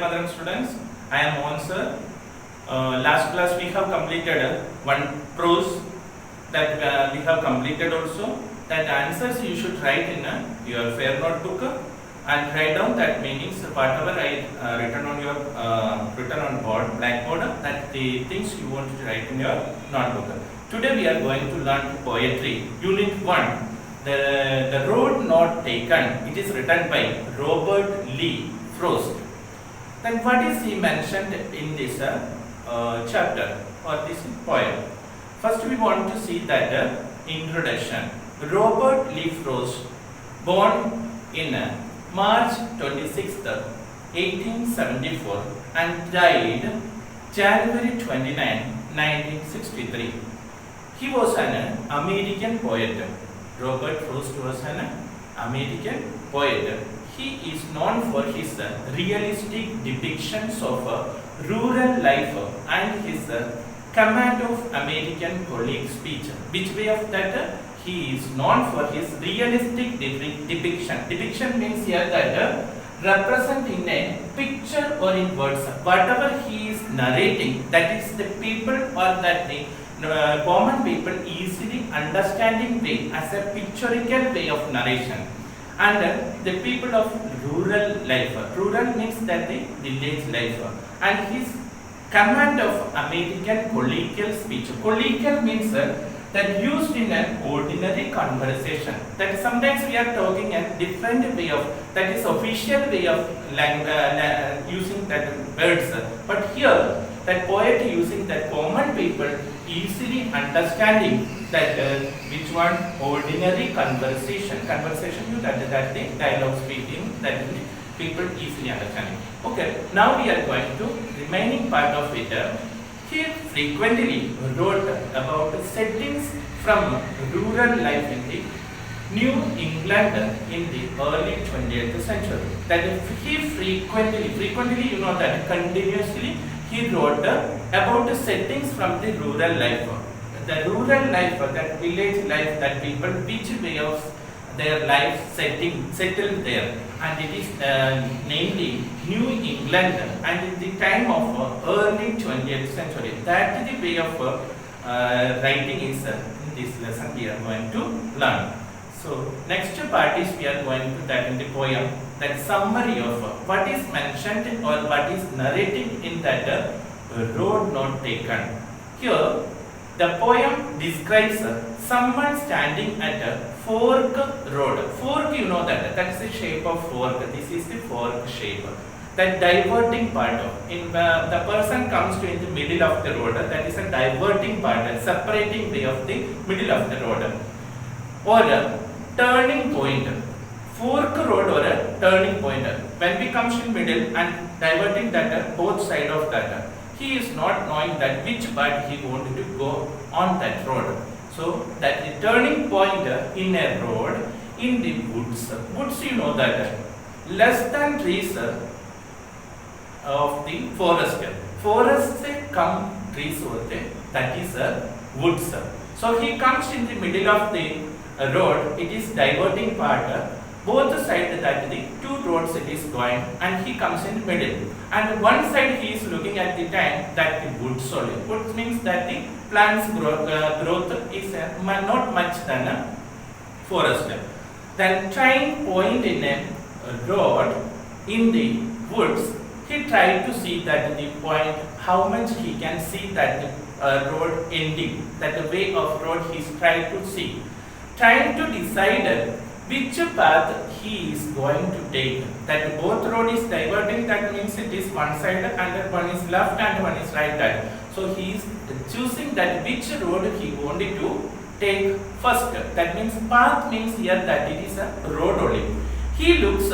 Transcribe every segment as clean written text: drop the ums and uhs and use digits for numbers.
Madaram students, I am Mohan sir. Last class we have completed one prose that we have completed also. That answers you should write in your fair notebook and write down that meanings whatever I written on your written on board, blackboard, that the things you want to write in your notebook. Today we are going to learn poetry. Unit 1. The Road Not Taken. It is written by Robert Lee Frost. Then what is he mentioned in this chapter or this poem? First we want to see that introduction. Robert Lee Frost, born in March 26th, 1874 and died January 29, 1963. He was an American poet. Robert Frost was an American poet. He is known for his realistic depictions of rural life and his command of American colleague speech. Which way of that? He is known for his realistic depiction. Depiction means here that represent in a picture or in words. Whatever he is narrating, that is the people or that the common people easily understanding way as a pictorial way of narration. And the people of rural life. Rural means that the village life. And his command of American colloquial speech. Colloquial means that used in an ordinary conversation. That sometimes we are talking a different way of, that is official way of using that words. But here, that poet using that common people easily understanding that which one ordinary conversation. Conversation you that the dialogue speaking that people easily understanding. Okay, now we are going to remaining part of it. He frequently wrote about settings from rural life in the New England in the early 20th century. That he frequently you know that continuously he wrote about the settings from the rural life. The rural life, that village life, that people, which way of their life settled there. And it is namely New England and in the time of early 20th century. That is the way of writing is in this lesson we are going to learn. So next part is we are going to that in the poem, that summary of what is mentioned or what is narrating in that Road Not Taken. Here the poem describes someone standing at a fork road. Fork, you know that is the shape of fork. This is the fork shape. That diverting part of, in the person comes to in the middle of the road. That is a diverting part, a separating way of the middle of the road. Or a turning point. Fork road or a turning point. When we comes in middle and diverting that both side of that, he is not knowing that which part he wanted to go on that road. So that the turning point in a road in the woods. Woods, you know that less than trees of the forest. Forest come trees over there. That is woods. So he comes in the middle of the road. It is diverting part. Both sides that the two roads it is going, and he comes in the middle. And one side he is looking at the time that the woods only. Woods means that the plants growth is not much than a forest. Then trying point in a road in the woods, he tried to see that the point how much he can see that the road ending, that the way of road he is trying to see, trying to decide which path he is going to take. That both road is diverting, that means it is one side and one is left and one is right side. So he is choosing that which road he wanted to take first. That means path means here that it is a road only. He looks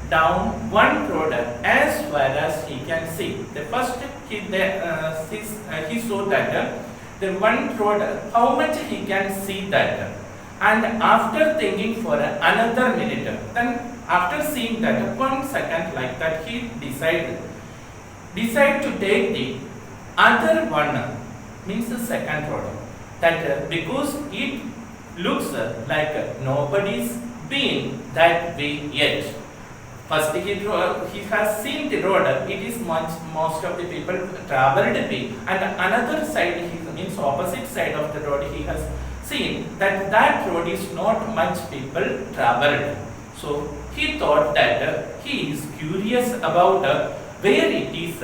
down one road as far as he can see. The first he saw that the one road how much he can see that. And after thinking for another minute, then after seeing that 1 second like that, he decide to take the other one, means the second road. That because it looks like nobody's been that way yet. First he has seen the road, it is most of the people traveled way, and another side, he means opposite side of the road, he has seen that that road is not much people traveled. So he thought that he is curious about where it is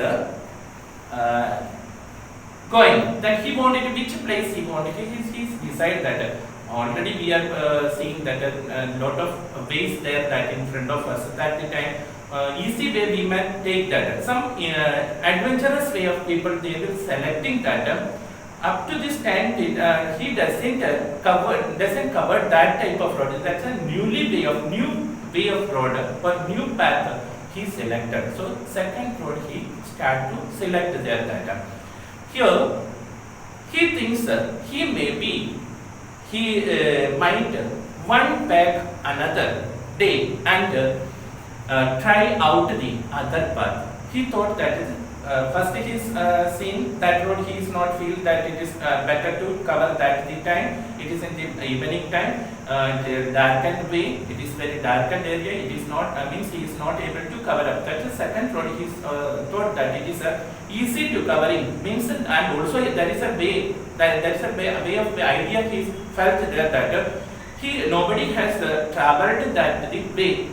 going, that he wanted which place he wanted. He's decided that already we are seeing that a lot of ways there that in front of us. That the time easy way we might take that. Some adventurous way of people, they will selecting that. Up to this time, he doesn't cover that type of road. That's a new way of road or new path he selected. So second road he start to select their data. Here he thinks he might one back another day and try out the other path. He thought that first he is seen that road, he is not feel that it is better to cover that the time. It is in the evening time, the darkened way, it is very darkened area, it is not, means he is not able to cover up. That is second road, he is thought that it is easy to covering, means, and also there is a way, there is a way of the idea he felt there that nobody has traveled that the way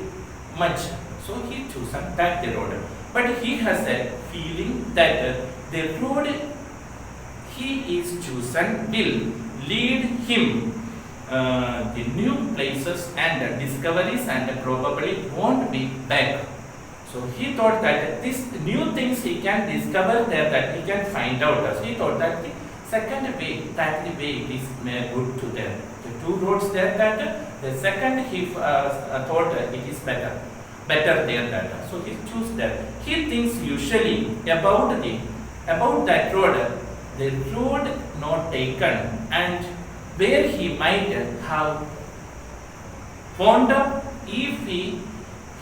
much. So he chosen that the road. But he has a feeling that the road he is chosen will lead him the new places and discoveries and probably won't be back. So he thought that these new things he can discover there, that he can find out. He thought that the second way, that the way is good to them. The two roads there, that the second he thought it is better there that. So he choose that. He thinks usually about that road, the road not taken, and where he might have wound up if he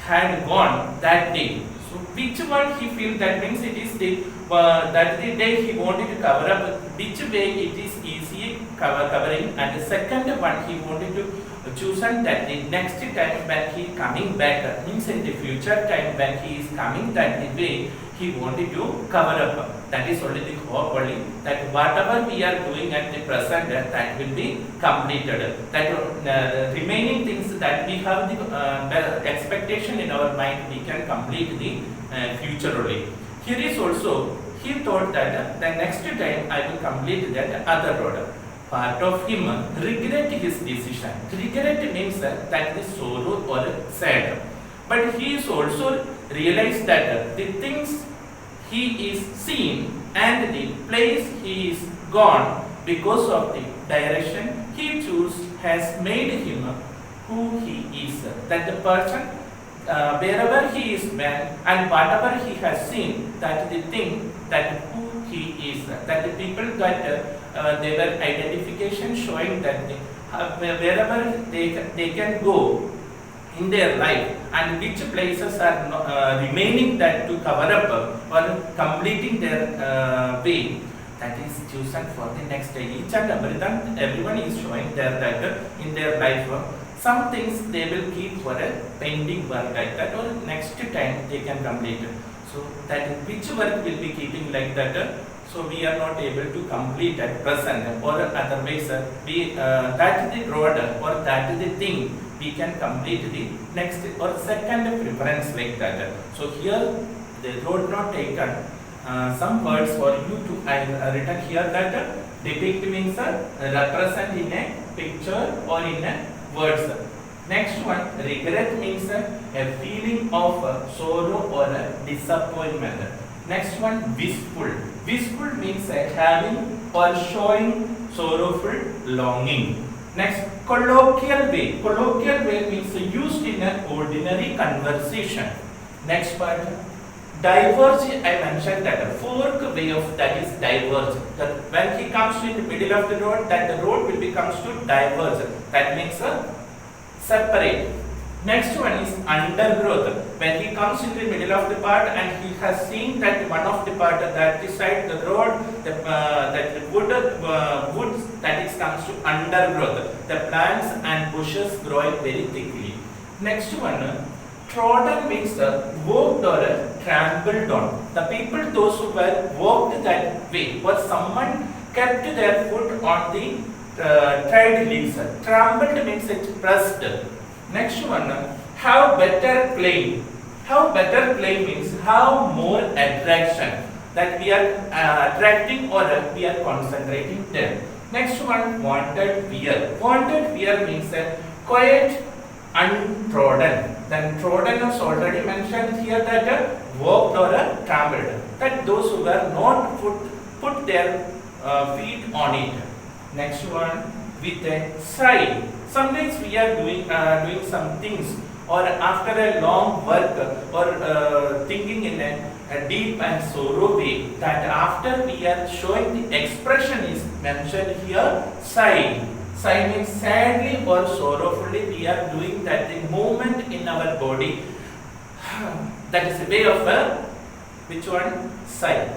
had gone that day. So which one he feel, that means it is the that the day he wanted to cover up, which way it is easy covering, and the second one he wanted to chosen that the next time when he coming back, means in the future time when he is coming that the way he wanted to cover up. That is only the hope only, that whatever we are doing at the present, that will be completed. That remaining things that we have the expectation in our mind, we can complete the future only. Here is also, he thought that the next time I will complete that other road. Part of him regret his decision. Regret means that the sorrow or sad. But he is also realized that the things he is seen and the place he is gone, because of the direction he choose has made him who he is. That the person wherever he is went and whatever he has seen, that the thing, that who he is, that the people got their identification showing that wherever they can go in their life and which places are remaining that to cover up or completing their way, that is chosen for the next day. Each and everyone is showing their that in their life. Some things they will keep for a pending work like that, or next time they can complete it. So that which work will be keeping like that. So we are not able to complete at present, or otherwise we that the road or that the thing we can complete the next or second preference like that. So here the road not taken. Some words for you to I written here that depict means represent in a picture or in a words. Next one, regret means a feeling of sorrow or disappointment. Next one, wistful. Wistful means having or showing sorrowful longing. Next, colloquial way. Colloquial way means used in an ordinary conversation. Next part, diverge. I mentioned that a fork way of that is diverge. That when he comes to the middle of the road, that the road will becomes to diverge. That means separate. Next one is undergrowth. When he comes in the middle of the part and he has seen that one of the part that the side the road, that the wood that is comes to undergrowth. The plants and bushes growing very thickly. Next one, Trodden means walked or trampled on. The people, those who were walked that way, or someone kept their foot on the tried leaves. Trampled means it pressed. Next one, have better claim. Have better claim means have more attraction, that we are attracting or we are concentrating them. Next one, wanted wear. Wanted wear means quiet, untrodden. Then trodden is already mentioned here, that walked or trampled. That those who were not put their feet on it. Next one, with a sigh. Sometimes we are doing some things, or after a long work, or thinking in a deep and sorrow way, that after we are showing the expression is mentioned here, sigh. Sigh means sadly or sorrowfully we are doing that the movement in our body. That is a way of which one? Sigh.